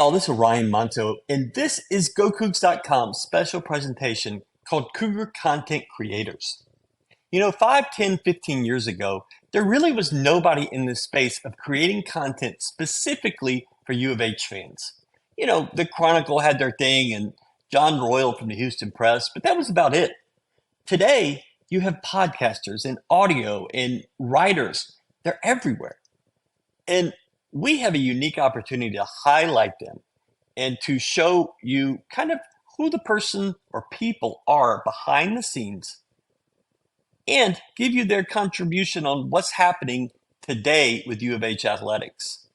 y'all, this is Ryan Monto, and this is GoCoogs.com's special presentation called Cougar Content Creators. 5, 10, 15 years ago, there really was nobody in the space of creating content specifically for U of H fans. The Chronicle had their thing and John Royal from the Houston Press, but that was about it. Today, you have podcasters and audio and writers. They're everywhere. And we have a unique opportunity to highlight them and to show you kind of who the person or people are behind the scenes and give you their contribution on what's happening today with U of H athletics.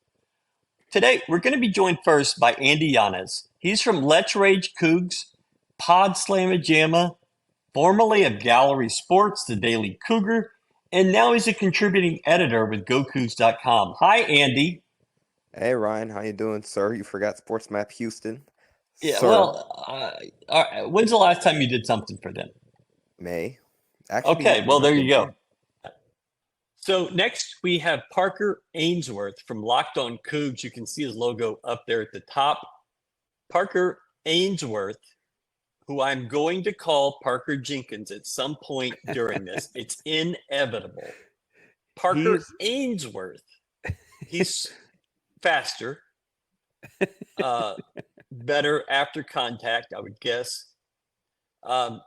Today, we're going to be joined first by Andy Yanez. He's from Let's Rage Coogs, Pod Slamma Jamma, formerly of Gallery Sports, the Daily Cougar, and now he's a contributing editor with GoCoogs.com. Hi, Andy. Hey Ryan, how you doing, sir? You forgot Sports Map Houston, Yeah, sir. well, all right. When's the last time you did something for them? May. Actually, Okay, well, there you go. June. So next we have Parker Ainsworth from Locked On Cougs. You can see his logo up there at the top. Parker Ainsworth, who I'm going to call Parker Jenkins at some point during this. It's inevitable. Parker Ainsworth. He's faster, better after contact, I would guess. So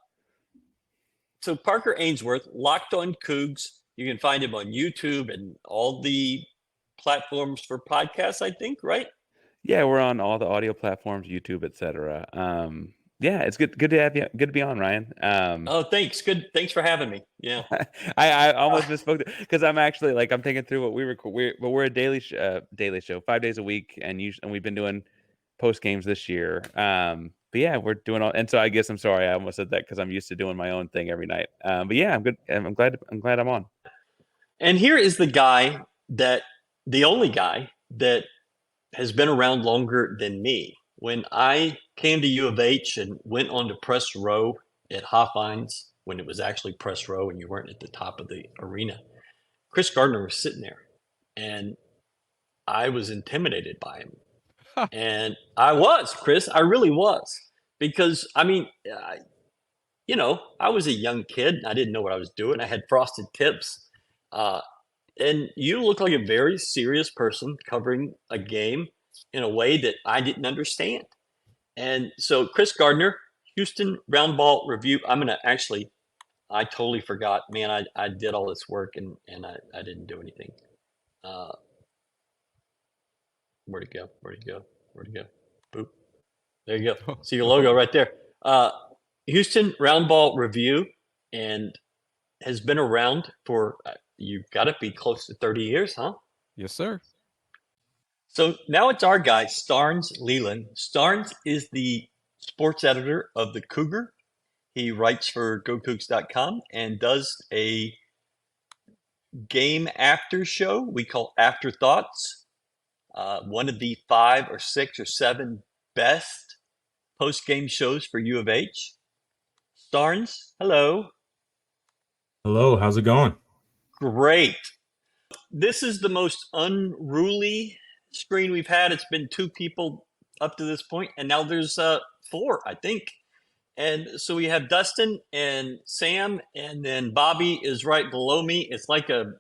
Parker Ainsworth, Locked On Cougs. You can find him on YouTube and all the platforms for podcasts, I think, right? Yeah, we're on all the audio platforms, YouTube, etc. Yeah, it's good to have you. Good to be on, Ryan. Oh, thanks. Good. Thanks for having me. Yeah. I almost misspoke because I'm actually I'm thinking through what we record. We're a daily show, 5 days a week, and we've been doing post games this year. But yeah, we're doing all. And so I guess I'm sorry I almost said that because I'm used to doing my own thing every night. But yeah, I'm good. I'm glad I'm on. And here is the only guy that has been around longer than me. When I came to U of H and went on to press row at Hofheinz, when it was actually press row and you weren't at the top of the arena, Chris Gardner was sitting there, and I was intimidated by him. And I was, Chris, I really was, because I was a young kid and I didn't know what I was doing. I had frosted tips. And you look like a very serious person covering a game in a way that I didn't understand. And so Chris Gardner, Houston Roundball Review. I totally forgot, man. I did all this work and I didn't do anything. Where'd it go? Boop. There you go. See your logo right there. Houston Roundball Review, and has been around for, you've got to be close to 30 years, huh? Yes, sir. So now it's our guy, Starnes Leland. Starnes is the sports editor of the Cougar. He writes for GoCoogs.com and does a game after show we call Afterthoughts. One of the 5 or 6 or 7 best post-game shows for U of H. Starnes, hello. Hello, how's it going? Great. This is the most unruly screen we've had. It's been 2 people up to this point, and now there's 4, I think. And so we have Dustin and Sam, and then Bobby is right below me. It's like a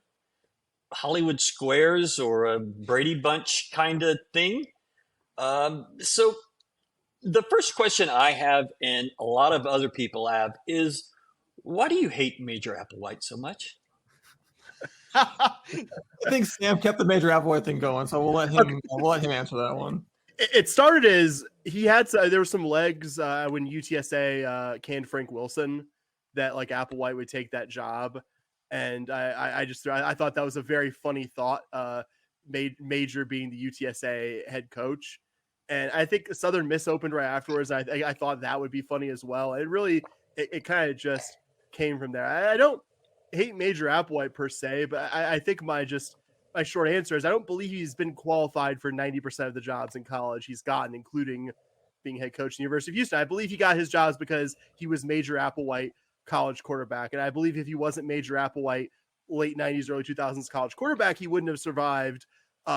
Hollywood Squares or a Brady Bunch kind of thing. So the first question I have, and a lot of other people have, is why do you hate Major Applewhite so much? I think Sam kept the Major Applewhite thing going, so we'll let him answer that one. It started as he had there were some legs when UTSA canned Frank Wilson that Applewhite would take that job, and I thought that was a very funny thought. Major being the UTSA head coach, and I think Southern Miss opened right afterwards. I thought that would be funny as well. It kind of just came from there. I don't hate Major Applewhite per se, but I think my short answer is I don't believe he's been qualified for 90% of the jobs in college he's gotten, including being head coach at the University of Houston. I believe he got his jobs because he was Major Applewhite college quarterback. And I believe if he wasn't Major Applewhite late 90s, early 2000s college quarterback, he wouldn't have survived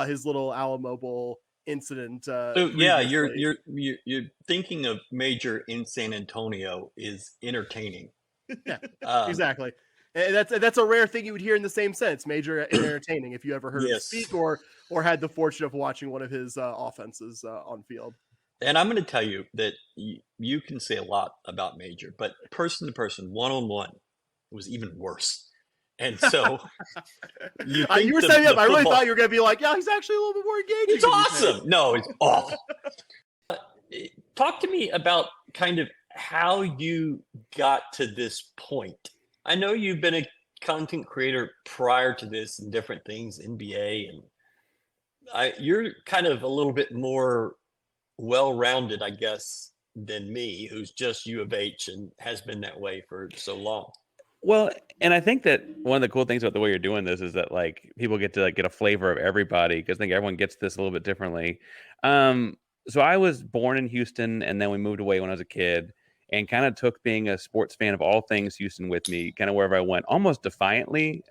his little Alamo Bowl incident. So yeah, you're previously. you're thinking of Major in San Antonio is entertaining. Yeah, Um, exactly. And that's a rare thing you would hear in the same sense. Major and entertaining. If you ever heard him Yes. speak or had the fortune of watching one of his offenses on field. And I'm going to tell you that you can say a lot about Major, but person to person, one on one, it was even worse. And so you think You were saying that, but I really football- thought you were going to be like, yeah, he's actually a little bit more engaging. It's awesome. No, it's awful. Talk to me about kind of how you got to this point. I know you've been a content creator prior to this and different things, NBA, and you're kind of a little bit more well-rounded, I guess, than me, who's just U of H and has been that way for so long. Well, and I think that one of the cool things about the way you're doing this is that like people get to like get a flavor of everybody because I think everyone gets this a little bit differently. So I was born in Houston and then we moved away when I was a kid and kind of took being a sports fan of all things Houston with me kind of wherever I went, almost defiantly.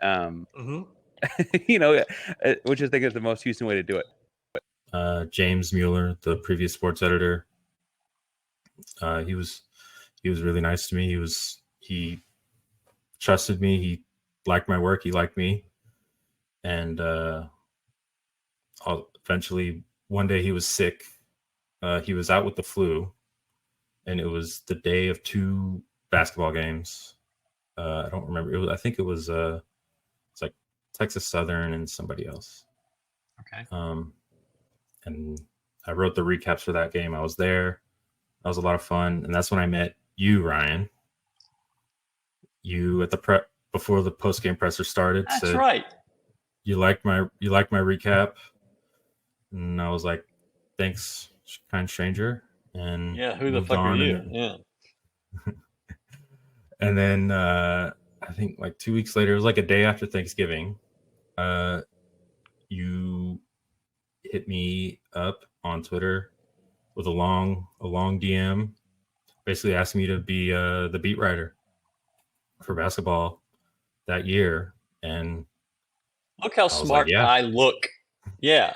You know, which I think is the most Houston way to do it. James Mueller, the previous sports editor, he was really nice to me. He trusted me. He liked my work. He liked me. And eventually, one day he was sick. He was out with the flu, and it was the day of 2 basketball games. I don't remember. I think it was it's like Texas Southern and somebody else. Okay. And I wrote the recaps for that game. I was there. That was a lot of fun, and that's when I met you, Ryan. You at the prep before the post game presser started. That's said, right. You liked my recap, and I was like, "Thanks, kind stranger." And Yeah, who the fuck are you? Yeah. And then I think like 2 weeks later, it was like a day after Thanksgiving. You hit me up on Twitter with a long DM, basically asking me to be the beat writer for basketball that year. And look how smart like, yeah. I look. Yeah.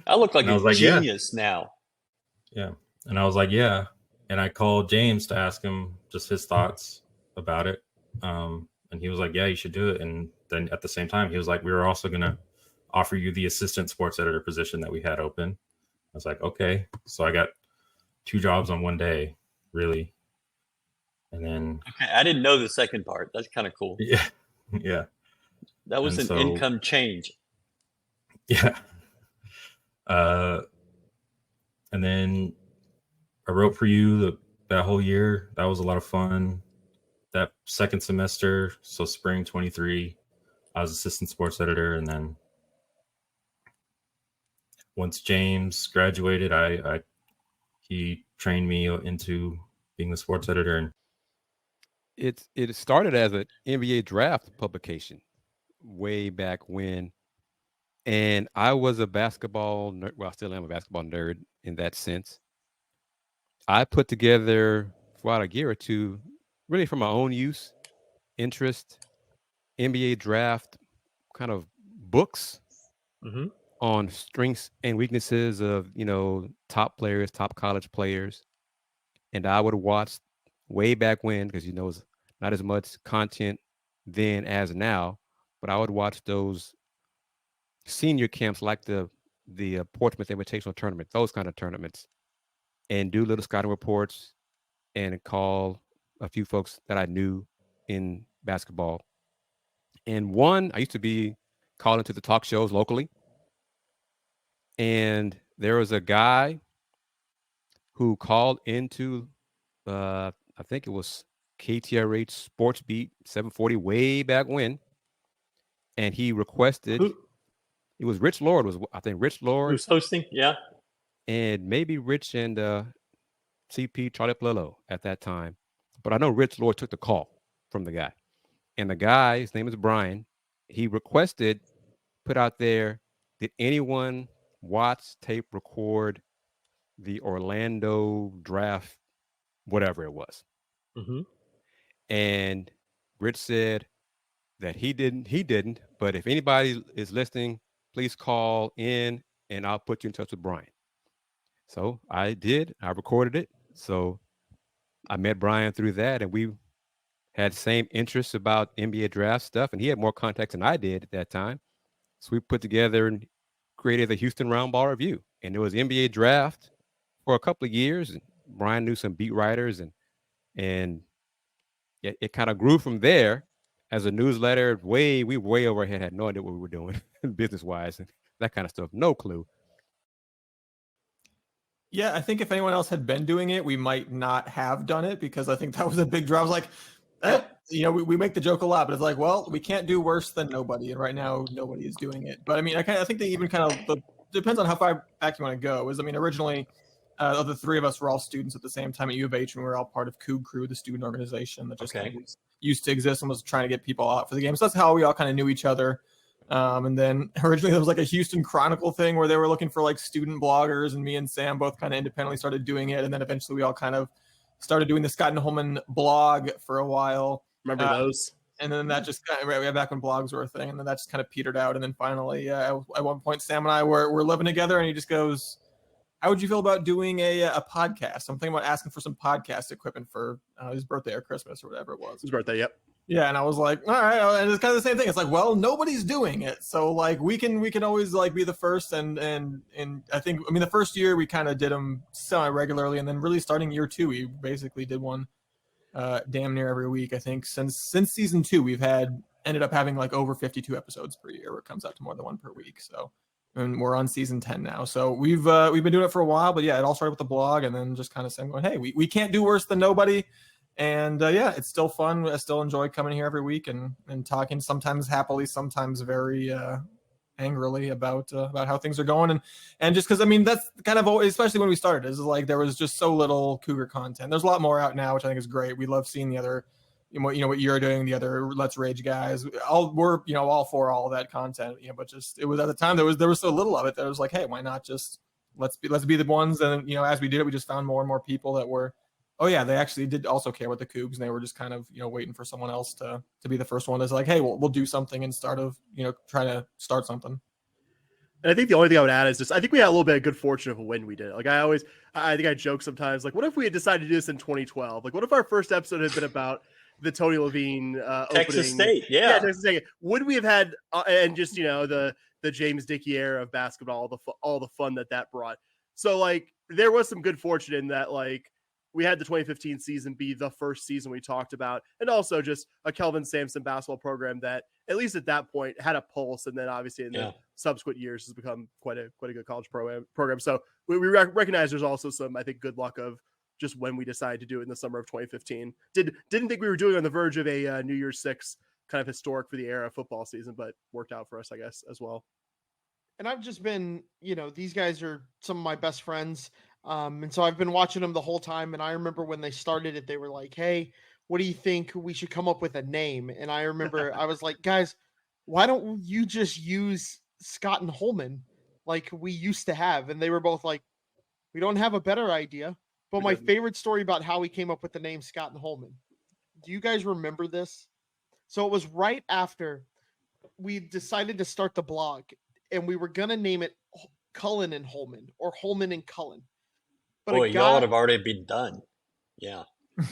I look like a genius now. Yeah. And I was like, yeah. And I called James to ask him just his thoughts about it. And he was like, yeah, you should do it. And then at the same time, he was like, we were also going to offer you the assistant sports editor position that we had open. I was like, okay. So I got 2 jobs on one day, really. And then okay, I didn't know the second part. That's kind of cool. Yeah. Yeah. That was an income change. Yeah. And then I wrote for you that whole year. That was a lot of fun. That second semester, so spring 23, I was assistant sports editor. And then once James graduated, he trained me into being the sports editor. And it started as an NBA draft publication way back when. And I was a basketball nerd. Well, I still am a basketball nerd in that sense. I put together for about a year or two, really for my own use, interest, NBA draft kind of books on strengths and weaknesses of, top players, top college players. And I would watch way back when, because, it's not as much content then as now, but I would watch those senior camps like the Portsmouth Invitational Tournament, those kind of tournaments, and do little scouting reports and call a few folks that I knew in basketball. And I used to be called into the talk shows locally. And there was a guy who called into, I think it was KTRH Sports Beat 740 way back when. And he requested, it was Rich Lord, Rich Lord. Who's hosting? Yeah. And maybe Rich and CP Charlie Palillo at that time. But I know Rich Lord took the call from the guy. And the guy, his name is Brian, he requested, put out there, did anyone watch, tape, record the Orlando draft, whatever it was? And Rich said that he didn't, but if anybody is listening, please call in and I'll put you in touch with Brian. So I did. I recorded it. So I met Brian through that, and we had same interests about NBA draft stuff, and he had more contacts than I did at that time. So we put together and created the Houston Roundball Review, and it was NBA draft for a couple of years. And Brian knew some beat writers, and it kind of grew from there as a newsletter. We way overhead, had no idea what we were doing business wise and that kind of stuff. No clue. Yeah, I think if anyone else had been doing it, we might not have done it, because I think that was a big draw. I was like, we make the joke a lot, but it's like, well, we can't do worse than nobody. And right now, nobody is doing it. But I mean, I think they even depends on how far back you want to go. Originally, the three of us were all students at the same time at U of H, and we were all part of Cougar Crew, the student organization that just kind of used to exist and was trying to get people out for the game. So that's how we all kind of knew each other. And then originally there was like a Houston Chronicle thing where they were looking for like student bloggers, and me and Sam both kind of independently started doing it. And then eventually we all kind of started doing the Scott and Holman blog for a while. Remember those? And then that just kind of, back when blogs were a thing, and then that just kind of petered out. And then finally, at one point, Sam and I were living together, and he just goes, "How would you feel about doing a podcast? I'm thinking about asking for some podcast equipment for his birthday or Christmas or whatever it was." His birthday, yep. Yeah, and I was like, all right, and it's kind of the same thing. It's like, well, nobody's doing it, so like we can always like be the first, and I think, I mean, the first year we kind of did them semi-regularly, and then really starting year 2, we basically did one damn near every week. I think since season 2, we've ended up having like over 52 episodes per year, where it comes out to more than one per week. So, and we're on season 10 now, so we've been doing it for a while. But yeah, it all started with the blog, and then just kind of saying, going, hey, we can't do worse than nobody. And yeah, it's still fun. I still enjoy coming here every week and talking, sometimes happily, sometimes very angrily about how things are going. And just because, I mean, that's kind of always, especially when we started, is like there was just so little Cougar content. There's a lot more out now, which I think is great. We love seeing the other, what you're doing, the other Let's Rage guys. We're all for all of that content. But just, it was at the time there was so little of it that it was like, hey, why not just let's be the ones. And as we did it, we just found more and more people that were, oh yeah, they actually did also care about the Cougs, and they were just kind of waiting for someone else to be the first one. It's like, hey, we'll do something instead of trying to start something. And I think the only thing I would add is just, I think we had a little bit of good fortune of when we did it. Like I think I joke sometimes, like, what if we had decided to do this in 2012? Like, what if our first episode had been about the Tony Levine Texas opening? State, yeah, Texas State. Would we have had and just the James Dickey era of basketball, all the fun that brought? So like there was some good fortune in that, like, we had the 2015 season be the first season we talked about, and also just a Kelvin Sampson basketball program that, at least at that point, had a pulse, and then obviously in the subsequent years has become quite a good college program. So we recognize there's also some, I think, good luck of just when we decided to do it in the summer of 2015. Didn't think we were doing on the verge of a New Year's 6 kind of historic for the era of football season, but worked out for us, I guess, as well. And I've just been, these guys are some of my best friends. And so I've been watching them the whole time. And I remember when they started it, they were like, hey, what do you think we should come up with a name? And I remember I was like, guys, why don't you just use Scott and Holman like we used to have? And they were both like, we don't have a better idea. But my favorite story about how we came up with the name Scott and Holman. Do you guys remember this? So it was right after we decided to start the blog, and we were going to name it Cullen and Holman, or Holman and Cullen. But boy, y'all would have already been done. Yeah.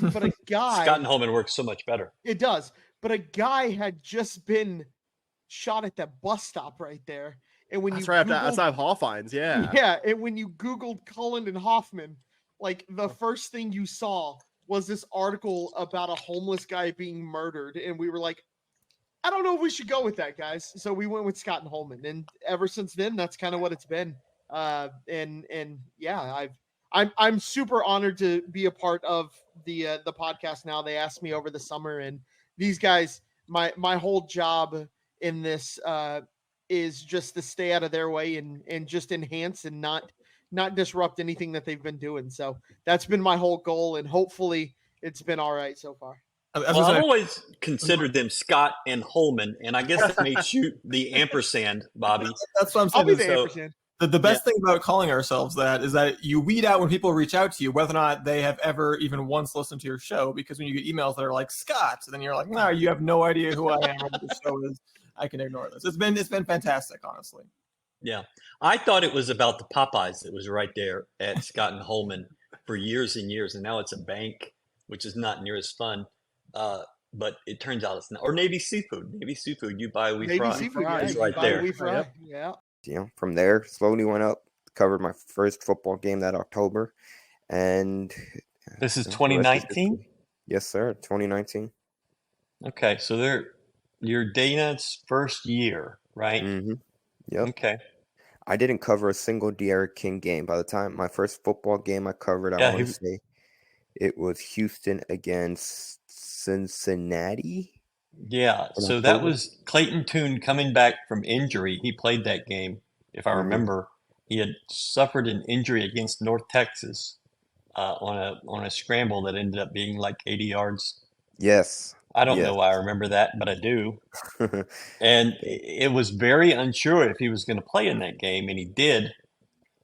But a guy... Scott and Holman works so much better. It does. But a guy had just been shot at that bus stop right there. And when that's right outside of Hoffines, yeah. Yeah, and when you Googled Cullen and Hoffman, like the first thing you saw was this article about a homeless guy being murdered. And we were like, I don't know if we should go with that, guys. So we went with Scott and Holman. And ever since then, that's kind of what it's been. And yeah, I'm super honored to be a part of the podcast now. They asked me over the summer, and these guys, my whole job in this is just to stay out of their way and just enhance and not disrupt anything that they've been doing. So that's been my whole goal, and hopefully it's been all right so far. Well, I've always considered them Scott and Holman, and I guess that made you the ampersand, Bobby. That's what I'm saying. I'll be the ampersand. The best thing about calling ourselves that is that you weed out when people reach out to you, whether or not they have ever even once listened to your show, because when you get emails that are like Scott, then you're like, no, you have no idea who I am or what the show is. I can ignore this. It's been fantastic, honestly. Yeah. I thought it was about the Popeyes that was right there at Scott and Holman for years and years, and now it's a bank, which is not near as fun. Uh, but it turns out it's not. Or Navy Seafood. Navy Seafood, you buy, we Navy fry. seafood, fry. yeah, It's you right buy, there. we fry. Yep. Yeah. You know, from there, slowly went up. Covered my first football game that October, and This is the rest is 2019? history. Yes, sir. 2019. Okay, so you're Dana's first year, right? Mm-hmm. Yep. Okay. I didn't cover a single De'Ara King game. By the time my first football game I covered, I Yeah, want to say it was Houston against Cincinnati yeah. in So that October. was Clayton Tune coming back from injury. He played that game, if I Mhm. remember. He had suffered an injury against North Texas on a scramble that ended up being like 80 yards. Yes. I don't Yes. know why I remember that, but I do. And it was very unsure if he was going to play in that game, and he did.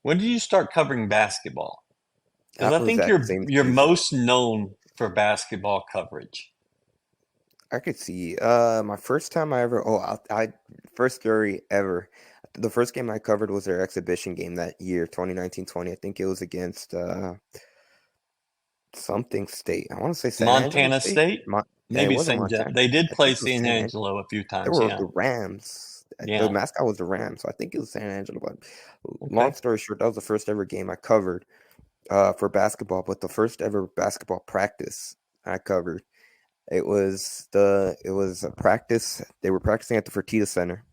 When did you start covering basketball? Because That I was think that same you're season. most known for basketball coverage. I could see. My first time I ever. First story ever. The first game I covered was their exhibition game that year, 2019-20. I think it was against something state. I want to say San Angelo Montana State? Yeah, it Maybe wasn't St. John. Montana. They did I play think it was San San Angelo a few They times, were yeah. the Rams. Yeah. The mascot was the Rams, so I think it was San Angelo. But Okay. long story short, that was the first ever game I covered for basketball. But the first ever basketball practice I covered, it was a practice. They were practicing at the Fertitta Center,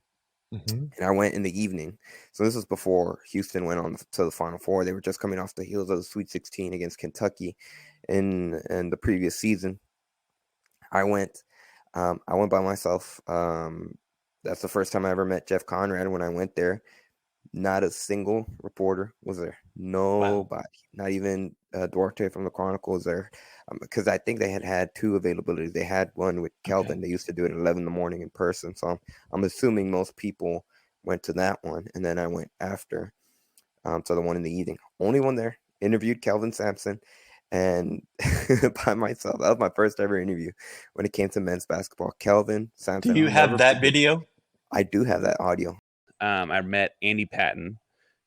Mhm. and I went in the evening. So this was before Houston went on to the Final Four. They were just coming off the heels of the Sweet 16 against Kentucky in the previous season. I went by myself. That's the first time I ever met Jeff Conrad. When I went there, not a single reporter was there. Nobody, not even Duarte from the Chronicle was there, because I think they had two availabilities. They had one with Kelvin. Okay. They used to do it at 11 in the morning in person. So I'm assuming most people went to that one, and then I went after to the one in the evening. Only one there. Interviewed Kelvin Sampson, and by myself. That was my first ever interview when it came to men's basketball. Kelvin Sampson. Do you I'll have never that forget. video? I do have that audio. I met Andy Patton,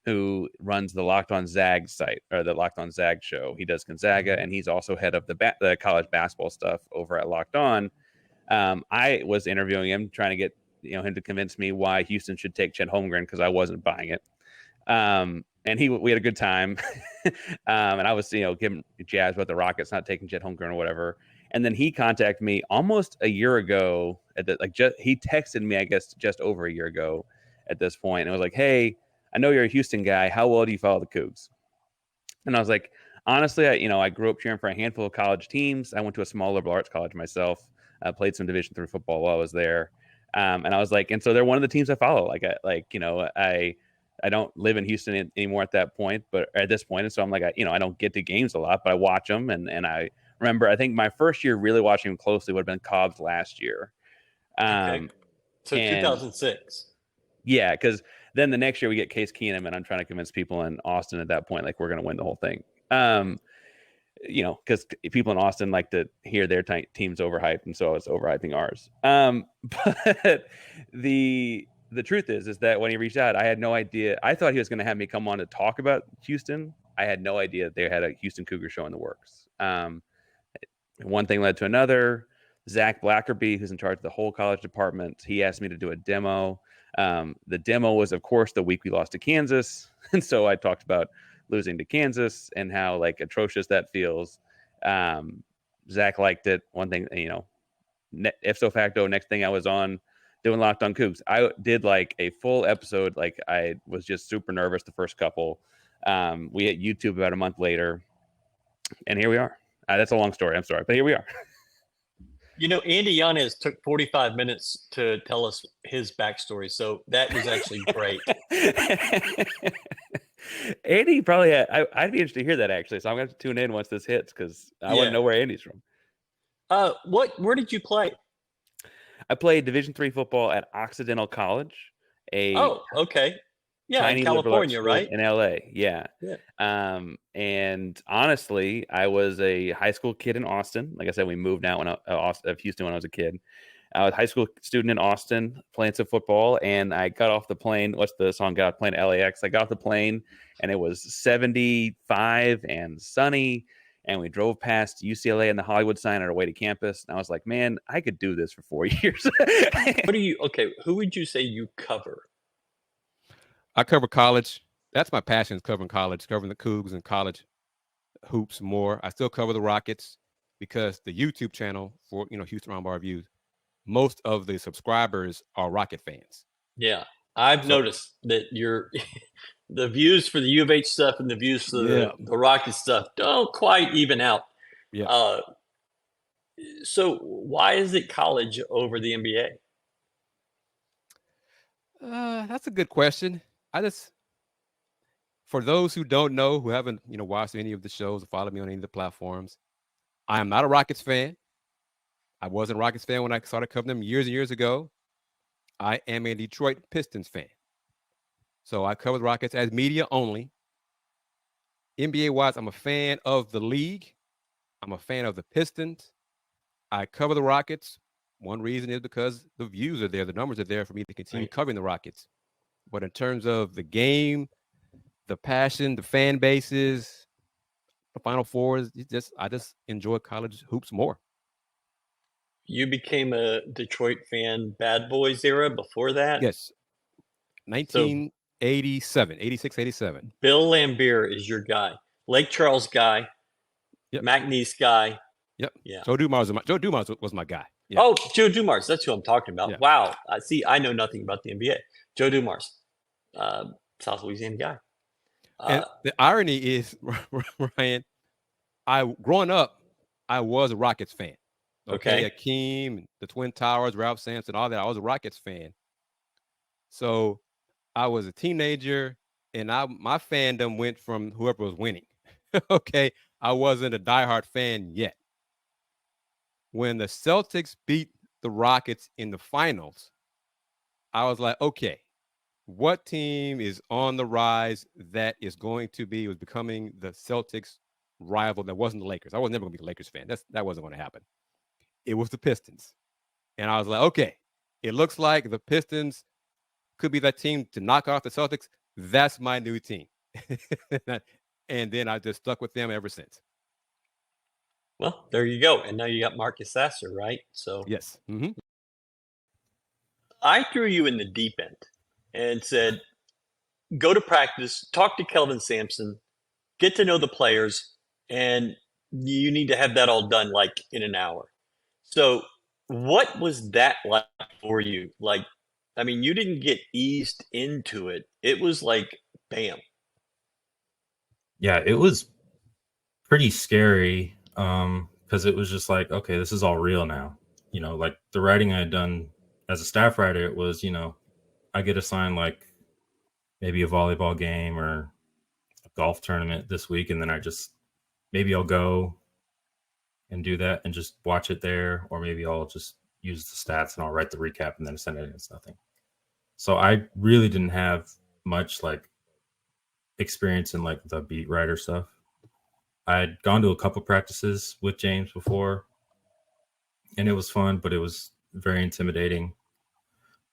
who runs the Locked On Zag site, or the Locked On Zag show. He does Gonzaga, and he's also head of the college basketball stuff over at Locked On. I was interviewing him, trying to get him to convince me why Houston should take Chet Holmgren, because I wasn't buying it. And we had a good time, and I was giving jazz about the Rockets not taking Chet Holmgren or whatever. And then he contacted me almost a year ago. He texted me, I guess, just over a year ago at this point, and I was like, "Hey, I know you're a Houston guy. How well do you follow the Cougs?" And I was like, honestly, I grew up cheering for a handful of college teams. I went to a small liberal arts college myself. I played some Division III football while I was there, and I was like, and so they're one of the teams I follow. I don't live in Houston anymore at that point, but at this point, and so I'm like, I don't get to games a lot, but I watch them, and I remember, I think my first year really watching them closely would have been Cobb's last year. Okay. So and 2006. Yeah, because then the next year we get Case Keenum, and I'm trying to convince people in Austin at that point, like, we're going to win the whole thing. Because people in Austin like to hear their teams overhyped, and so I was overhyping ours. But the truth is that when he reached out, I had no idea. I thought he was going to have me come on to talk about Houston. I had no idea they had a Houston Cougar show in the works. One thing led to another. Zach Blackerby, who's in charge of the whole college department, he asked me to do a demo. The demo was, of course, the week we lost to Kansas. And so I talked about losing to Kansas and how atrocious that feels. Zach liked it. One thing, ipso facto, next thing I was on doing Locked On Coogs. I did a full episode. I was just super nervous the first couple. We hit YouTube about a month later, and here we are. That's a long story. I'm sorry, but here we are. Andy Yanez took 45 minutes to tell us his backstory, so that was actually great. Andy probably I'd be interested to hear that, actually, so I'm going to have to tune in once this hits, because I want to know where Andy's from. Where did you play? I played Division III football at Occidental College. Okay. Yeah, tiny in California, right? In LA, yeah. And honestly, I was a high school kid in Austin. Like I said, we moved out of Houston when I was a kid. I was a high school student in Austin playing some football, and I got off the plane. What's the song? Got off the plane at LAX. I got off the plane, and it was 75 and sunny, and we drove past UCLA and the Hollywood sign on our way to campus. And I was like, man, I could do this for 4 years. Who would you say you cover? I cover college. That's my passion, is covering college, covering the Cougs and college hoops more. I still cover the Rockets because the YouTube channel for, Houston Roundball Reviews, most of the subscribers are Rocket fans. Yeah, I've noticed that the views for the U of H stuff and the views for the Rocket stuff don't quite even out. Yeah. So why is it college over the NBA? That's a good question. For those who don't know, who haven't, watched any of the shows or followed me on any of the platforms, I am not a Rockets fan. I wasn't a Rockets fan when I started covering them years and years ago. I am a Detroit Pistons fan. So I cover the Rockets as media only. NBA-wise, I'm a fan of the league. I'm a fan of the Pistons. I cover the Rockets. One reason is because the views are there. The numbers are there for me to continue covering the Rockets. But in terms of the game, the passion, the fan bases, the Final Fours, I just enjoy college hoops more. You became a Detroit fan Bad Boys era before that? Yes. 1987, 86, 87. Bill Lambier is your guy. Lake Charles guy. Yep. McNeese guy. Yep. Yeah. Joe Dumars was my guy. Yeah. Oh, Joe Dumars. That's who I'm talking about. Yeah. Wow. I know nothing about the NBA. Joe Dumars, South Louisiana guy. And the irony is, Ryan, growing up, I was a Rockets fan. Okay. Akeem, the Twin Towers, Ralph Sampson, all that. I was a Rockets fan. So I was a teenager, and my fandom went from whoever was winning. Okay. I wasn't a diehard fan yet. When the Celtics beat the Rockets in the finals, I was like, okay, what team is on the rise that was becoming the Celtics rival that wasn't the Lakers? I was never going to be a Lakers fan. That wasn't going to happen. It was the Pistons. And I was like, okay, it looks like the Pistons could be that team to knock off the Celtics. That's my new team. And then I just stuck with them ever since. Well, there you go. And now you got Marcus Sasser, right? So yes. Mm-hmm. I threw you in the deep end and said, go to practice, talk to Kelvin Sampson, get to know the players, and you need to have that all done like in an hour. So what was that like for you? Like, I mean, you didn't get eased into it. It was like, bam. Yeah, it was pretty scary because it was just like, okay, this is all real now. Like the writing I had done as a staff writer, it was, I get assigned like maybe a volleyball game or a golf tournament this week, and then maybe I'll go and do that and just watch it there, or maybe I'll just use the stats and I'll write the recap and then send it in. It's nothing. So I really didn't have much like experience in like the beat writer stuff. I'd gone to a couple practices with James before, and it was fun, but it was very intimidating.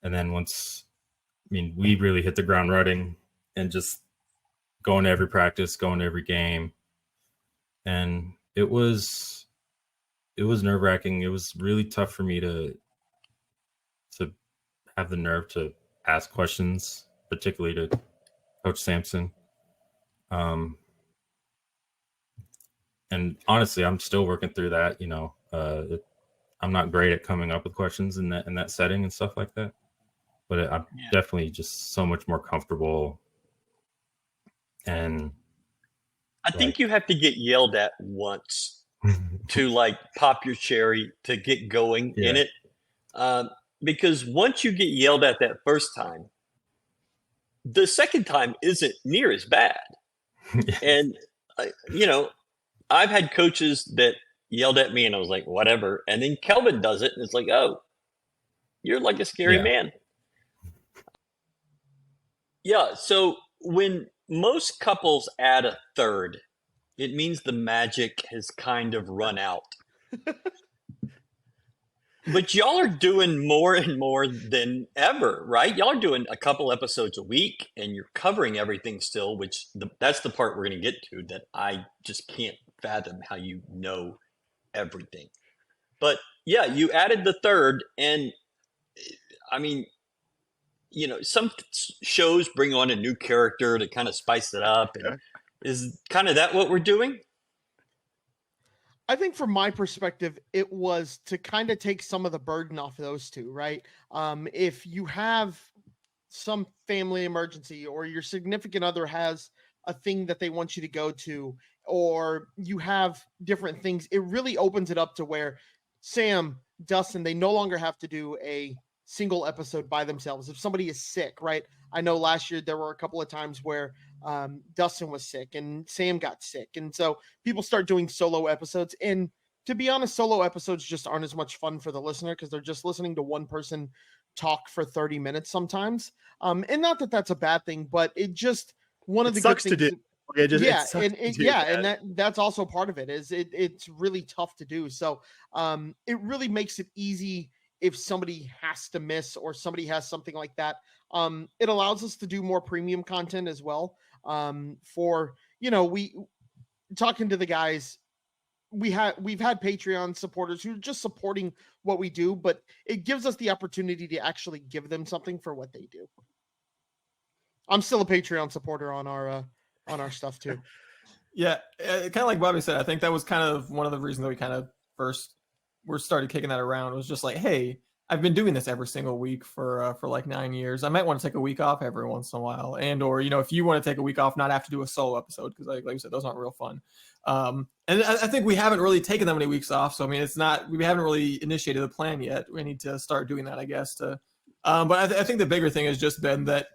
And then we really hit the ground running and just going to every practice, going to every game. And it was nerve-wracking. It was really tough for me to have the nerve to ask questions, particularly to Coach Sampson. And honestly, I'm still working through that. I'm not great at coming up with questions in that setting and stuff like that. But I'm definitely just so much more comfortable. And I think you have to get yelled at once to like pop your cherry to get going in it. Because once you get yelled at that first time, the second time isn't near as bad. And, I've had coaches that yelled at me and I was like, whatever. And then Kelvin does it and it's like, oh, you're like a scary man. Yeah. So when most couples add a third, it means the magic has kind of run out. But y'all are doing more and more than ever, right? Y'all are doing a couple episodes a week, and you're covering everything still. That's the part we're going to get to that I just can't fathom how you know everything. But yeah, you added the third, and I mean, some shows bring on a new character to kind of spice it up, and is kind of that what we're doing? I think from my perspective, it was to kind of take some of the burden off of those two, right? If you have some family emergency or your significant other has a thing that they want you to go to, or you have different things, it really opens it up to where Sam, Dustin, they no longer have to do a single episode by themselves. If somebody is sick, right? I know last year there were a couple of times where Dustin was sick and Sam got sick. And so people start doing solo episodes. And to be honest, solo episodes just aren't as much fun for the listener because they're just listening to one person talk for 30 minutes sometimes. And not that that's a bad thing, but it just one of the sucks good things. to do. And that's also part of it is it's really tough to do. So it really makes it easy if somebody has to miss or somebody has something like that. It allows us to do more premium content as well. For we talking to the guys, we've had Patreon supporters who are just supporting what we do, but it gives us the opportunity to actually give them something for what they do. I'm still a Patreon supporter on our stuff too. Yeah, kind of like Bobby said, I think that was kind of one of the reasons that we kind of first started kicking that around was just like, hey, I've been doing this every single week for like 9 years. I might want to take a week off every once in a while, and or if you want to take a week off, not have to do a solo episode because like you said, those aren't real fun. And I think we haven't really taken that many weeks off, so I mean, we haven't really initiated the plan yet. We need to start doing that, I guess. But I think the bigger thing has just been that.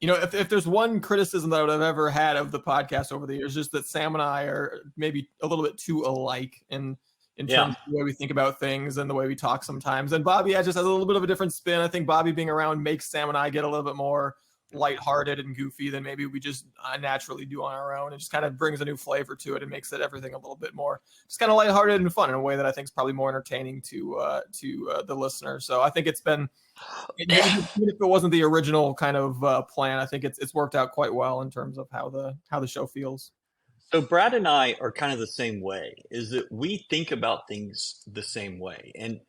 If there's one criticism that I would have ever had of the podcast over the years, just that Sam and I are maybe a little bit too alike in terms of the way we think about things and the way we talk sometimes. And Bobby just has a little bit of a different spin. I think Bobby being around makes Sam and I get a little bit more lighthearted and goofy than maybe we just naturally do on our own. It just kind of brings a new flavor to it and makes everything a little bit more just kind of lighthearted and fun in a way that I think is probably more entertaining to the listener. So I think it's been, even if it wasn't the original kind of plan, I think it's worked out quite well in terms of how the show feels. So Brad and I are kind of the same way, is that we think about things the same way. And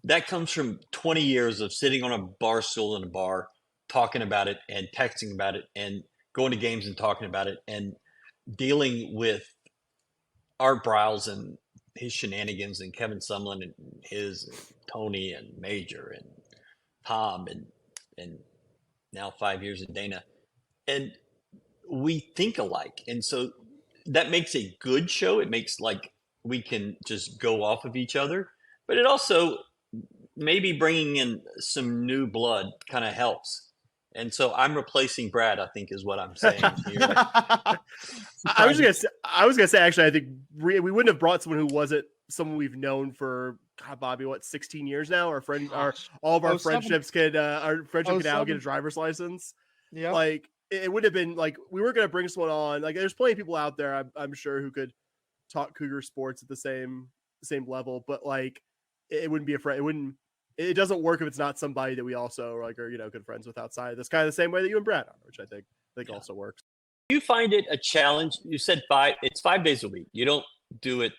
that comes from 20 years of sitting on a bar stool in a bar, talking about it and texting about it and going to games and talking about it and dealing with Art Briles and his shenanigans and Kevin Sumlin and his and Tony and Major and Tom and now 5 years in Dana. And we think alike. And so that makes a good show. It makes like we can just go off of each other, but it also maybe bringing in some new blood kind of helps. And so I'm replacing Brad, I think is what I'm saying here. I was gonna say actually, I think we wouldn't have brought someone who wasn't someone we've known for Bobby, 16 years now. Our friend, all of our friendships could now get a driver's license. Yeah, like it would have been like we were gonna bring someone on. Like there's plenty of people out there, I'm sure, who could talk Cougar sports at the same level, but like it wouldn't be a friend. It doesn't work if it's not somebody that we also are good friends with outside. That's kind of the same way that you and Brad are, which I think also works. Do you find it a challenge? You said it's 5 days a week. You don't do it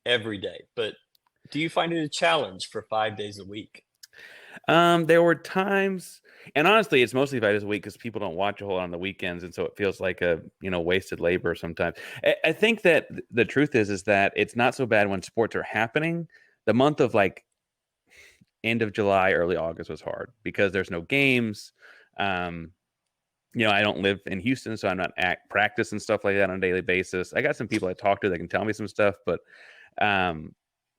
every day, but do you find it a challenge for 5 days a week? There were times, and honestly, it's mostly 5 days a week because people don't watch a whole lot on the weekends, and so it feels like a wasted labor sometimes. I think that the truth is that it's not so bad when sports are happening. The month of like end of July, early August was hard because there's no games. I don't live in Houston, so I'm not at practice and stuff like that on a daily basis. I got some people I talk to that can tell me some stuff, but I'm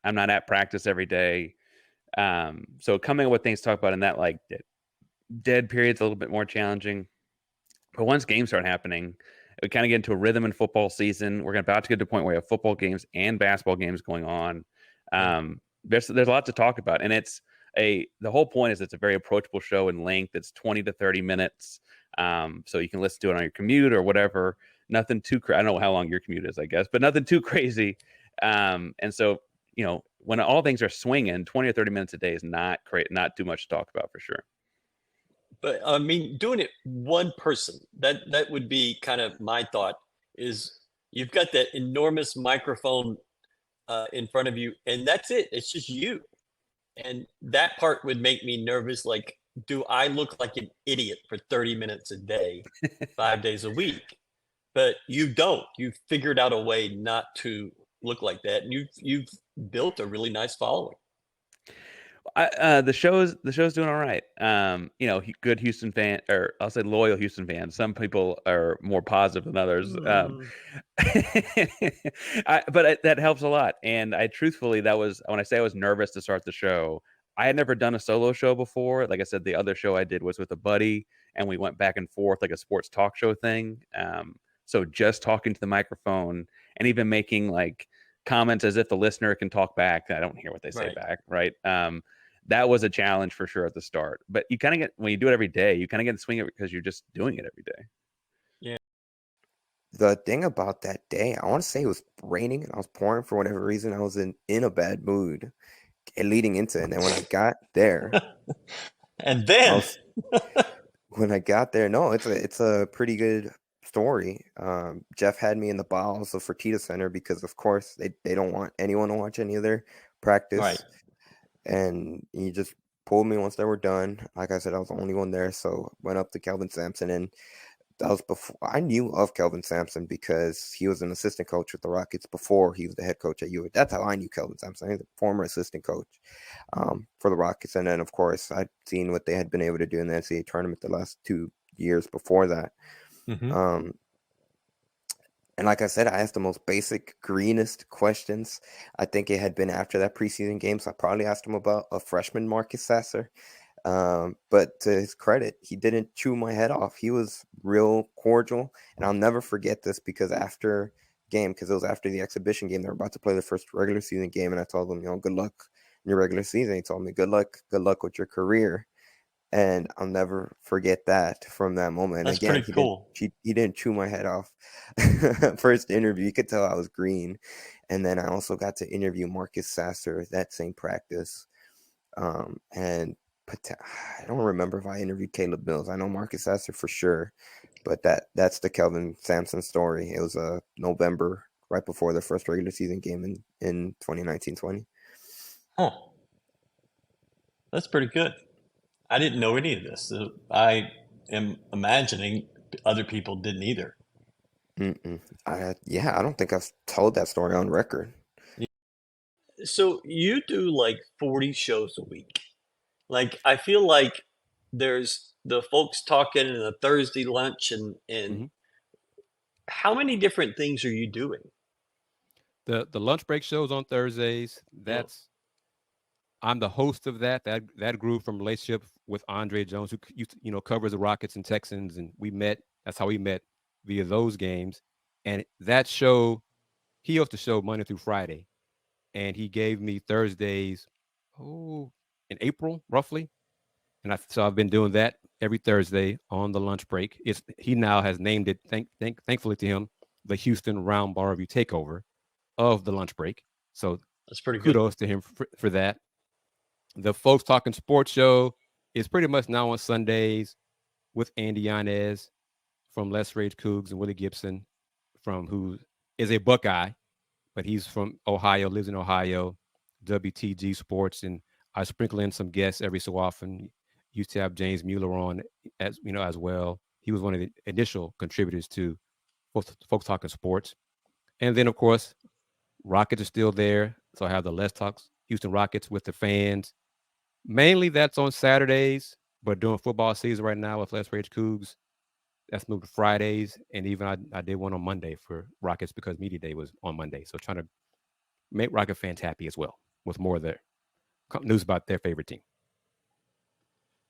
not at practice every day. So coming up with things to talk about in that like dead period's a little bit more challenging. But once games start happening, we kind of get into a rhythm in football season. We're about to get to the point where we have football games and basketball games going on. There's a lot to talk about, and the whole point is it's a very approachable show in length. It's 20 to 30 minutes. So you can listen to it on your commute or whatever. Nothing too I don't know how long your commute is, I guess, but nothing too crazy. And so when all things are swinging, 20 or 30 minutes a day is not too much to talk about for sure. But I mean, doing it one person, that would be kind of my thought is you've got that enormous microphone in front of you, and that's it. It's just you. And that part would make me nervous. Like, do I look like an idiot for 30 minutes a day, 5 days a week? But you don't. You've figured out a way not to look like that, and you've built a really nice following. The show's doing all right. Good Houston fan, or I'll say loyal Houston fans. Some people are more positive than others. That helps a lot. And I truthfully, that was when I say I was nervous to start the show. I had never done a solo show before. Like I said, the other show I did was with a buddy, and we went back and forth like a sports talk show thing. So just talking to the microphone and even making like comments as if the listener can talk back. I don't hear what they say back, right? That was a challenge for sure at the start. But you kind of get, when you do it every day, you kind of get the swing of it because you're just doing it every day. Yeah. The thing about that day, I want to say it was raining and I was pouring for whatever reason. I was in a bad mood leading into it. And then when I got there, and then when I got there, no, it's a pretty good story. Jeff had me in the bowels of Fertitta Center because, of course, they don't want anyone to watch any of their practice. Right. And he just pulled me once they were done. Like I said, I was the only one there, so went up to Kelvin Sampson, and that was before I knew of Kelvin Sampson because he was an assistant coach with the Rockets before he was the head coach at UA. That's how I knew Kelvin Sampson. He was a former assistant coach for the Rockets, and then of course I'd seen what they had been able to do in the NCAA tournament the last 2 years before that. Mm-hmm. And like I said, I asked the most basic, greenest questions. I think it had been after that preseason game, so I probably asked him about a freshman Marcus Sasser. But to his credit, he didn't chew my head off. He was real cordial, and I'll never forget this because after game, because it was after the exhibition game, they were about to play their first regular season game, and I told them, good luck in your regular season. He told me, good luck with your career. And I'll never forget that from that moment. That's again, pretty cool. He didn't chew my head off. First interview, you could tell I was green. And then I also got to interview Marcus Sasser that same practice. And I don't remember if I interviewed Caleb Mills. I know Marcus Sasser for sure. But that's the Kelvin Sampson story. It was November, right before the first regular season game in 2019-20. Huh. That's pretty good. I didn't know any of this. So I am imagining other people didn't either. I don't think I've told that story on record. So you do like 40 shows a week. Like, I feel like there's the folks talking and the Thursday lunch and how many different things are you doing? The lunch break shows on Thursdays. I'm the host of that grew from relationship with Andre Jones, who covers the Rockets and Texans, and that's how we met via those games. And that show, he hosts the show Monday through Friday, and he gave me Thursdays in April roughly, and so I've been doing that every Thursday on the lunch break. He now has named it, thankfully to him, the Houston Roundball Review Takeover of the lunch break. So that's pretty good. Kudos to him for that. The Folks Talking Sports show is pretty much now on Sundays with Andy Yanez from Let's Rage Coogs and Willie Gibson, who is a Buckeye, but he's from Ohio, lives in Ohio, WTG Sports, and I sprinkle in some guests every so often. Used to have James Mueller on as well. He was one of the initial contributors to Folks Talking Sports. And then, of course, Rockets are still there. So I have the Let's Talk Houston Rockets with the fans. Mainly that's on Saturdays, but during football season right now with Let's Rage Cougs, that's moved to Fridays. And even I did one on Monday for Rockets because Media Day was on Monday. So trying to make Rocket fans happy as well with more of their news about their favorite team.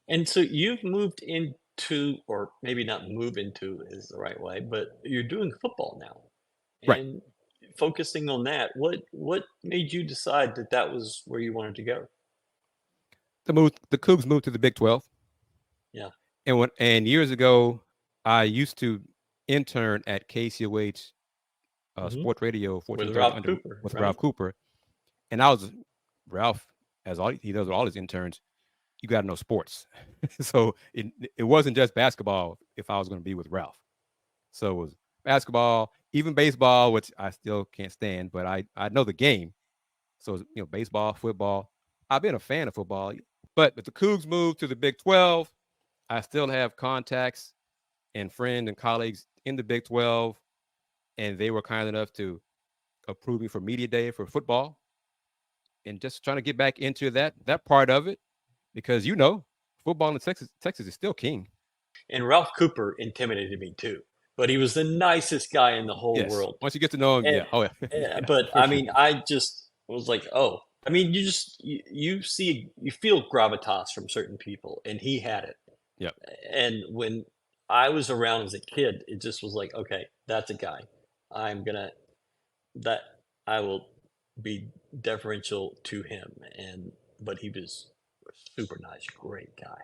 And so you've moved into, or maybe not move into is the right way, but you're doing football now. And focusing on that, what made you decide that was where you wanted to go? The Cougs moved to the Big 12. Yeah. And years ago, I used to intern at KCOH Sports Radio with Ralph Cooper. Ralph Cooper. And I was Ralph, as all he does with all his interns. You got to know sports, so it wasn't just basketball. If I was going to be with Ralph, so it was basketball, even baseball, which I still can't stand, but I know the game. So baseball, football. I've been a fan of football, but if the Cougs moved to the Big 12, I still have contacts and friends and colleagues in the Big 12, and they were kind enough to approve me for media day for football, and just trying to get back into that part of it because football in Texas is still king. And Ralph Cooper intimidated me too, but he was the nicest guy in the whole Yes. world. Once you get to know him, And- yeah. Oh yeah. Yeah, but I mean, I just was like, oh, I mean, you feel gravitas from certain people, and he had it. Yep. And when I was around as a kid, it just was like, okay, that's a guy. I will be deferential to him, but he was a super nice, great guy.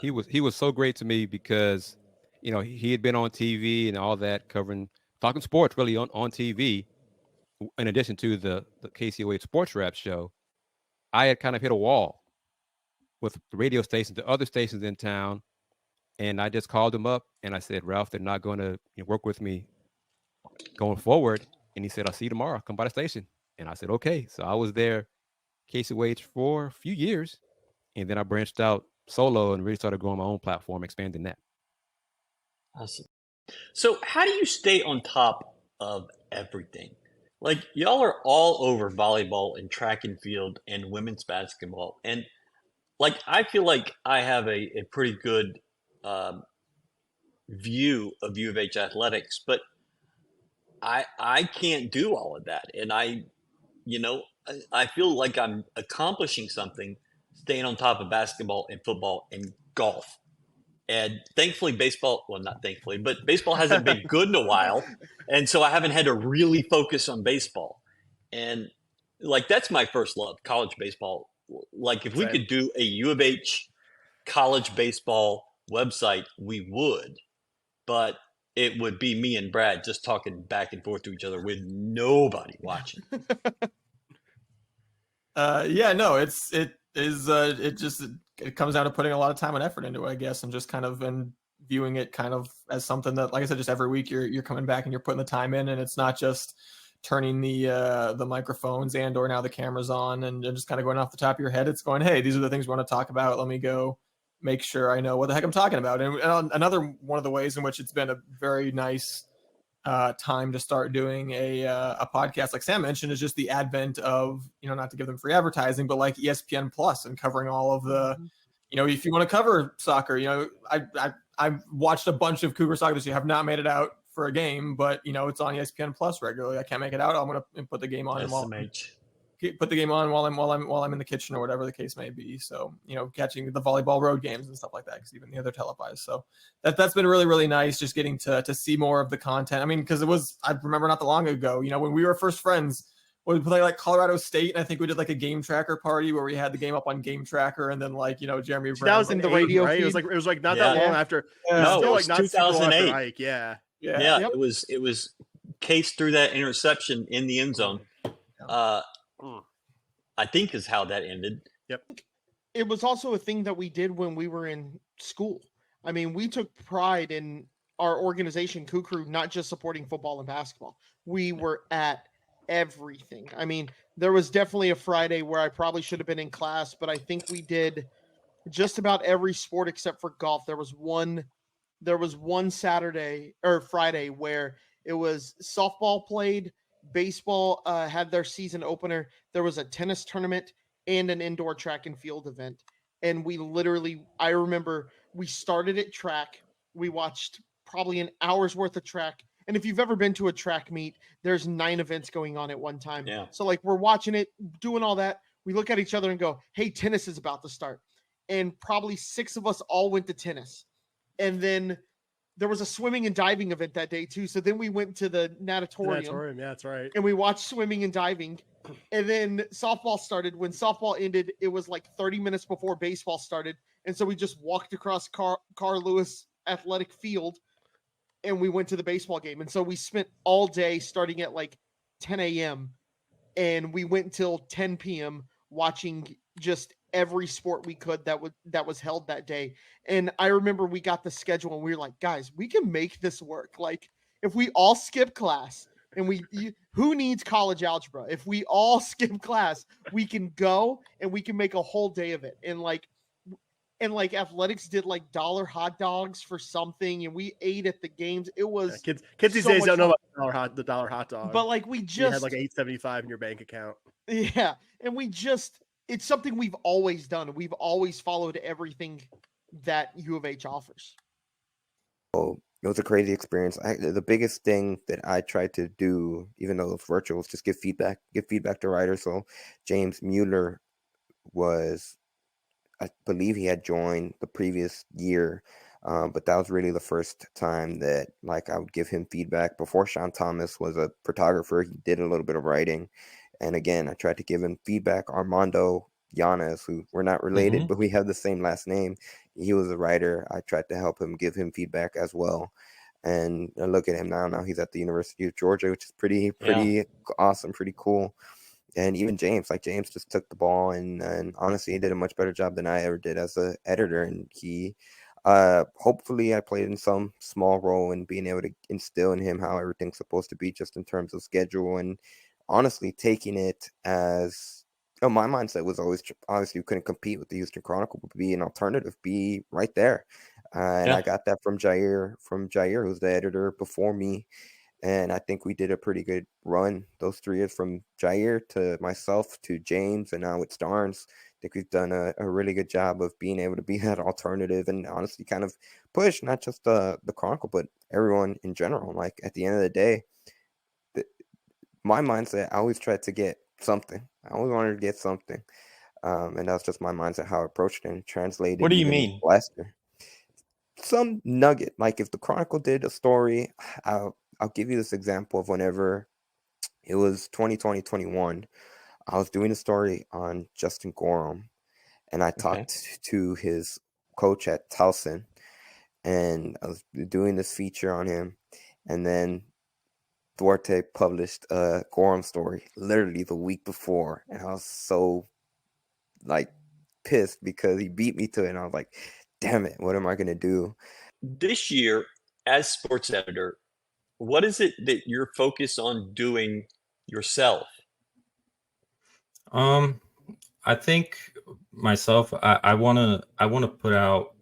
He was so great to me because he had been on TV and all that, covering talking sports really on TV. In addition to the KCOA Sports Rap show, I had kind of hit a wall with the radio stations, the other stations in town, and I just called him up and I said, Ralph, they're not going to work with me going forward. And he said, I'll see you tomorrow. Come by the station. And I said, okay. So I was there, KCOH, for a few years, and then I branched out solo and really started growing my own platform, expanding that. Awesome. So how do you stay on top of everything? Like, y'all are all over volleyball and track and field and women's basketball. And like, I feel like I have a pretty good view of U of H athletics, but I can't do all of that. And I feel like I'm accomplishing something staying on top of basketball and football and golf. And thankfully, not thankfully, but baseball hasn't been good in a while. And so I haven't had to really focus on baseball. And like, that's my first love, college baseball. Like, if we could do a U of H college baseball website, we would. But it would be me and Brad just talking back and forth to each other with nobody watching. It comes down to putting a lot of time and effort into it, I guess, and just kind of viewing it kind of as something that, like I said, just every week you're coming back and you're putting the time in, and it's not just turning the microphones and or now the cameras on and just kind of going off the top of your head. It's going, hey, these are the things we want to talk about. Let me go make sure I know what the heck I'm talking about. And another one of the ways in which it's been a very nice time to start doing a podcast, like Sam mentioned, is just the advent of, not to give them free advertising, but like ESPN Plus and covering all of the, if you want to cover soccer, I've watched a bunch of Cougar soccer this year. Have not made it out for a game, but it's on ESPN Plus regularly. I can't make it out. I'm gonna put the game on put the game on while I'm in the kitchen or whatever the case may be. So, catching the volleyball road games and stuff like that, because even the other televised. So that's been really, really nice, just getting to see more of the content. I mean, because I remember not that long ago, when we were first friends, we play like Colorado State, and I think we did like a game tracker party where we had the game up on Game Tracker, and then Jeremy Brown. That was in the radio, right? feed. It was like not that long after. No, still it like was not super long after 2008. Ike, yeah. Yep. It was Case threw that interception in the end zone. I think is how that ended. Yep. It was also a thing that we did when we were in school. I mean, we took pride in our organization, Cougar, not just supporting football and basketball. We were at everything. I mean, there was definitely a Friday where I probably should have been in class, but I think we did just about every sport except for golf. There was one Saturday or Friday where it was softball played, baseball had their season opener. There was a tennis tournament and an indoor track and field event. And I remember we started at track. We watched probably an hour's worth of track. And if you've ever been to a track meet, there's 9 events going on at one time. Yeah. So like, we're watching it, doing all that. We look at each other and go, hey, tennis is about to start. And probably 6 of us all went to tennis. And then there was a swimming and diving event that day too. So then we went to the natatorium. Yeah, that's right. And we watched swimming and diving. And then softball started. When softball ended, it was like 30 minutes before baseball started. And so we just walked across Carl Lewis Athletic Field and we went to the baseball game. And so we spent all day starting at like 10 a.m. and we went until 10 p.m. watching just every sport we could that was held that day. And I remember we got the schedule and we were like, guys, we can make this work. Like, if we all skip class and who needs college algebra? If we all skip class, we can go and we can make a whole day of it. And like athletics did like dollar hot dogs for something, and we ate at the games. It was kids these so days much don't know fun. about the dollar hot dog. But like we you just had like $8.75 in your bank account. yeah, and it's something we've always done. We've always followed everything that U of H offers. Oh, it was a crazy experience. The biggest thing that I tried to do, even though it was virtual, was just give feedback to writers. So James Mueller was, I believe he had joined the previous year, but that was really the first time that like I would give him feedback. Before, Sean Thomas was a photographer. He did a little bit of writing. And again, I tried to give him feedback. Armando Llanes, who we're not related, but we have the same last name. He was a writer. I tried to help him, give him feedback as well. And look at him now. Now he's at the University of Georgia, which is pretty awesome, pretty cool. And even James just took the ball and honestly, he did a much better job than I ever did as an editor. And he, hopefully I played in some small role in being able to instill in him how everything's supposed to be just in terms of schedule, and honestly taking it as, my mindset was always, obviously we couldn't compete with the Houston Chronicle, but be an alternative, be right there. And I got that from Jair, who's the editor before me. And I think we did a pretty good run. Those 3 years, from Jair to myself to James and now with Starnes, I think we've done a really good job of being able to be that alternative and honestly kind of push not just the Chronicle, but everyone in general. Like at the end of the day, my mindset, I always tried to get something. I always wanted to get something. And that's just my mindset, how I approached it and translated. What do you mean? Last year. Some nugget. Like if the Chronicle did a story, I'll give you this example of whenever it was 2020-21. I was doing a story on Justin Gorham, and I talked to his coach at Towson, and I was doing this feature on him. And then Duarte published a Gorham story literally the week before, and I was so like pissed because he beat me to it, and I was like, damn it, what am I gonna do? This year, as sports editor, what is it that you're focused on doing yourself? I think myself, I wanna put out,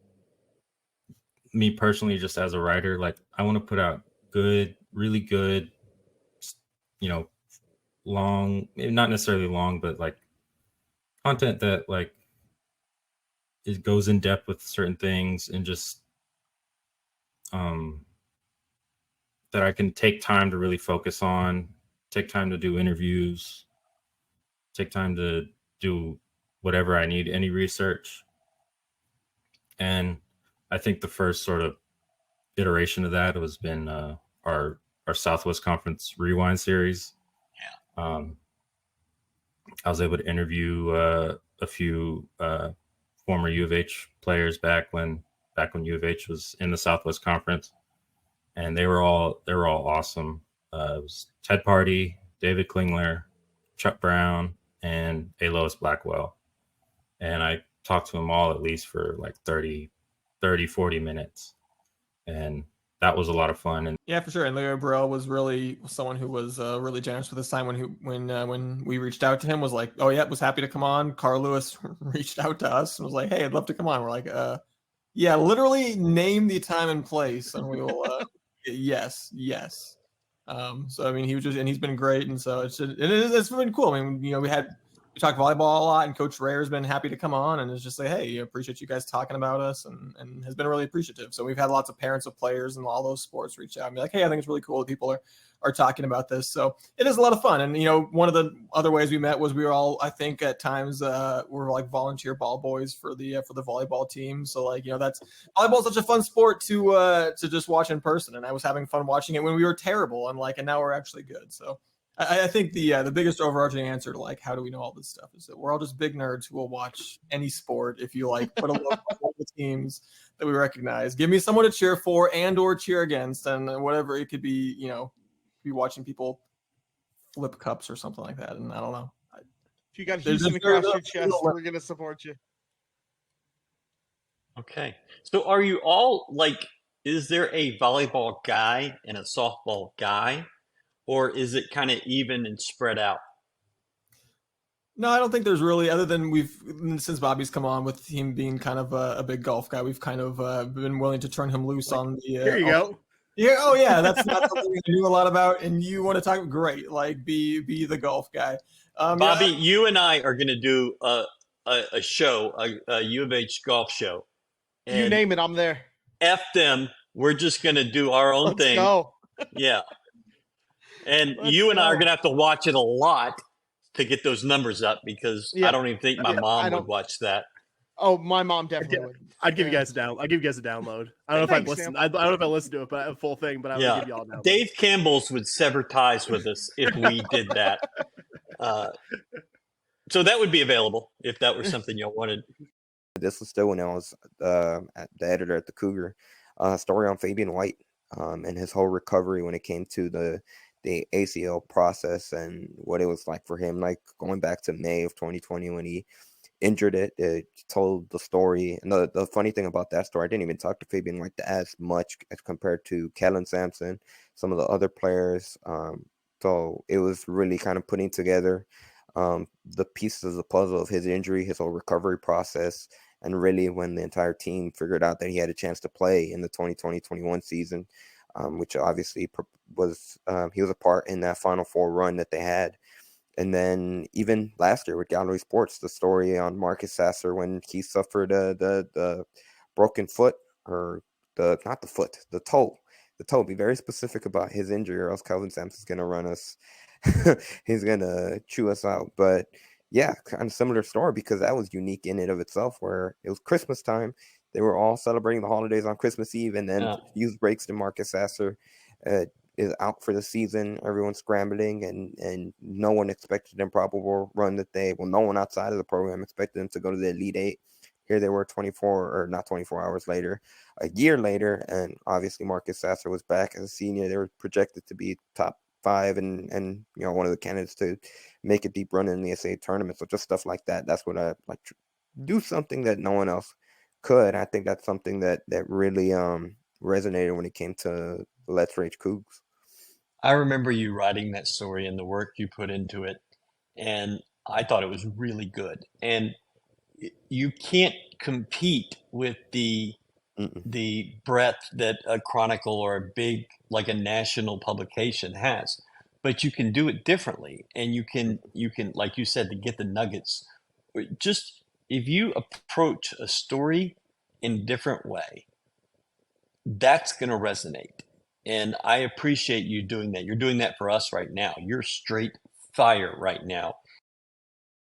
me personally, just as a writer, like I want to put out good, really good, long, not necessarily long, but like content that like it goes in depth with certain things, and just that I can take time to really focus on, take time to do interviews, take time to do whatever I need, any research. And I think the first sort of iteration of that has been our Southwest Conference Rewind series. I was able to interview a few former U of H players back when U of H was in the Southwest Conference, and they were all awesome. It was Ted Party, David Klingler, Chuck Brown, and A. Lois Blackwell. And I talked to them all at least for like 30, 40 minutes. And that was a lot of fun. And yeah, for sure. And Leo Burrell was really someone who was really generous with his time when we reached out to him. Was like, oh yeah, was happy to come on. Carl Lewis reached out to us and was like, hey, I'd love to come on. We're like, yeah, literally name the time and place, and we will. Yes. So I mean, he's been great, and so it's been cool. I mean, we talk volleyball a lot, and Coach Rayer's been happy to come on and is just say, hey, appreciate you guys talking about us, and has been really appreciative. So we've had lots of parents of players in all those sports reach out and be like, hey, I think it's really cool that people are talking about this. So it is a lot of fun. And one of the other ways we met was we were all, I think at times we're like volunteer ball boys for the volleyball team. So like, that's volleyball is such a fun sport to just watch in person. And I was having fun watching it when we were terrible and now we're actually good. So I think the biggest overarching answer to like how do we know all this stuff is that we're all just big nerds who will watch any sport if you like put a logo on the teams that we recognize. Give me someone to cheer for and or cheer against, and whatever it could be. Be watching people flip cups or something like that. And I don't know. If you got There's Houston just very across your little chest, we're gonna support you. Okay. So are you all like, is there a volleyball guy and a softball guy, or is it kind of even and spread out? No, I don't think there's really, other than since Bobby's come on with him being kind of a big golf guy, we've kind of been willing to turn him loose on the. Here you go. Yeah. Oh, yeah. That's not something I knew a lot about, and you want to talk great, like be the golf guy. Bobby, you and I are going to do a show, a U of H golf show. You And name it, I'm there. F them. We're just going to do our own Let's thing. go. Yeah. And Let's you and I are go. going to have to watch it a lot to get those numbers up because Yeah. I don't even think my Yeah, I mom would don't- watch that. Oh, my mom definitely would. I'd give you Yeah. guys a download. I don't know if I'd Thanks, listen. Sam. I don't know if I listen to it, but a full thing. But I would Yeah. give you all a download. Dave Campbell's would sever ties with us if we did that. So that would be available if that were something y'all wanted. This was still when I was at the editor at the Cougar. Story on Fabian White and his whole recovery when it came to the ACL process and what it was like for him, like going back to May of 2020 when he injured it. It told the story. And the funny thing about that story, I didn't even talk to Fabian White as much as compared to Kellen Sampson, some of the other players. So it was really kind of putting together the pieces of the puzzle of his injury, his whole recovery process, and really when the entire team figured out that he had a chance to play in the 2020-21 season, which obviously was he was a part in that Final Four run that they had. And then even last year with Gallery Sports, the story on Marcus Sasser when he suffered the broken foot, or the toe. The toe. Be very specific about his injury, or else Calvin Sampson's gonna run us. He's gonna chew us out. But yeah, kind of similar story because that was unique in and of itself, where it was Christmas time. They were all celebrating the holidays on Christmas Eve, and then youth breaks to Marcus Sasser is out for the season. Everyone's scrambling, and no one expected an improbable run no one outside of the program expected them to go to the Elite Eight. Here they were 24 hours later, a year later, and obviously Marcus Sasser was back as a senior. They were projected to be top 5 and one of the candidates to make a deep run in the NCAA tournament. So just stuff like that. That's what I like. Do something that no one else could. I think that's something that really resonated when it came to Let's Rage Coogs. I remember you writing that story and the work you put into it, and I thought it was really good. And you can't compete with the breadth that a Chronicle or a big, like a national publication has, but you can do it differently. And you can, like you said, to get the nuggets, just if you approach a story in a different way, that's going to resonate. And I appreciate you doing that. You're doing that for us right now. You're straight fire right now.